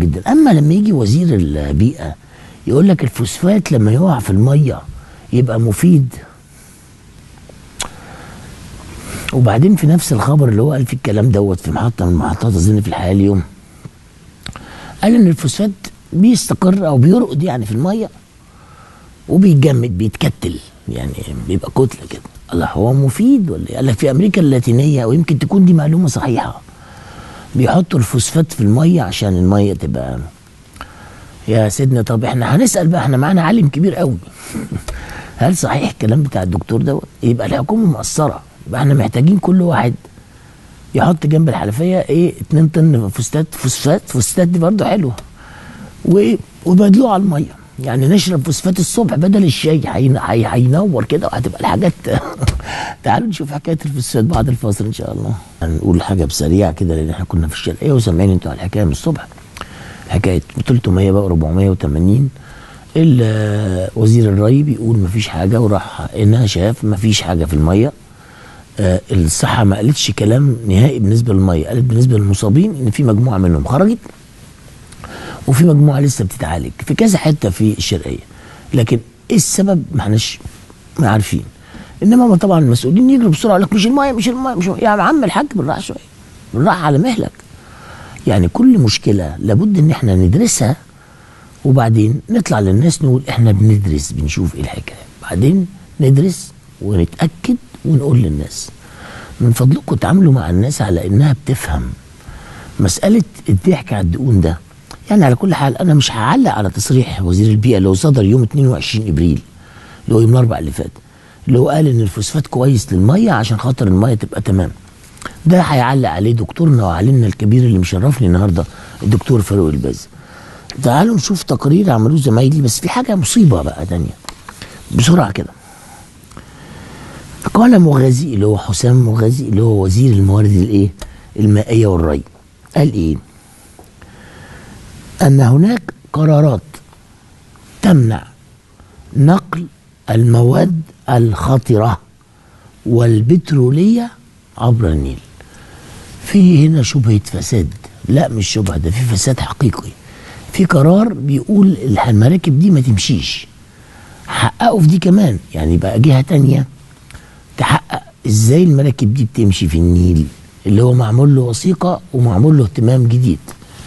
جدا. اما لما يجي وزير البيئه يقول لك الفوسفات لما يقع في الميه يبقى مفيد، وبعدين في نفس الخبر اللي هو قال في الكلام دوت في محطه من المحطات اظن في الحياه اليوم، قال ان الفوسفات بيستقر او بيرقد يعني في الميه وبيتجمد بيتكتل، يعني بيبقى كتله كده. الله، هو مفيد ولا ايه؟ قال لك في امريكا اللاتينيه، ويمكن تكون دي معلومه صحيحه، بيحطوا الفوسفات في الميه عشان الميه تبقى. يا سيدنا طب احنا هنسال بقى، احنا معانا عالم كبير قوي هل صحيح الكلام بتاع الدكتور دوت؟ يبقى الحكومه مقصره، يبقى احنا محتاجين كل واحد يحط جنب الحنفيه ايه 2 طن فوسفات دي برضه حلوه، وبدلوه على الميه، يعني نشرب فوسفات الصبح بدل الشاي، هينور كده وهتبقى الحاجات تعالوا نشوف حكايه الفوسفات بعد الفاصل ان شاء الله. هنقول حاجه بسريع كده لان احنا كنا في الشرقيه وسامعين انتوا على الحكايه من الصبح، حكايه 300 بقى 480. وزير الري بيقول مفيش حاجه، وراح انها شاف مفيش حاجه في الميه. الصحه ما قالتش كلام نهائي بالنسبه للميه، قالت بالنسبه للمصابين ان في مجموعه منهم خرجت وفي مجموعه لسه بتتعالج في كذا حته في الشرقيه، لكن ايه السبب ما احناش عارفين. انما طبعا المسؤولين يجروا بسرعه يقول لك مش الميه مش الميه مش المية. يا عم الحاج بالراحه شويه، بالراحه على مهلك. يعني كل مشكله لابد ان احنا ندرسها وبعدين نطلع للناس نقول احنا بندرس بنشوف ايه الحكايه، بعدين ندرس ونتاكد ونقول للناس. من فضلكم تعاملوا مع الناس على انها بتفهم. مساله الضحك على الدقون ده، يعني على كل حال انا مش هعلق على تصريح وزير البيئه اللي هو صدر يوم 22 ابريل اللي هو يوم الاربعاء اللي فات، اللي هو قال ان الفوسفات كويس للميه عشان خاطر الميه تبقى تمام. ده هيعلق عليه دكتورنا وعالمنا الكبير اللي مشرفني النهارده الدكتور فاروق الباز. تعالوا نشوف تقرير عملوه زمايلي، بس في حاجه مصيبه بقى تانيه بسرعه كده. قال مغازي اللي هو حسام مغازي اللي هو وزير الموارد الايه المائيه والري، قال ايه؟ ان هناك قرارات تمنع نقل المواد الخطره والبتروليه عبر النيل. في هنا شبهه فساد، لا مش شبهه، ده في فساد حقيقي. في قرار بيقول المراكب دي ما تمشيش، حققوا في دي كمان، يعني بقى جهه تانيه تحقق ازاي المراكب دي بتمشي في النيل اللي هو معمول له وثيقه ومعمول له اهتمام جديد.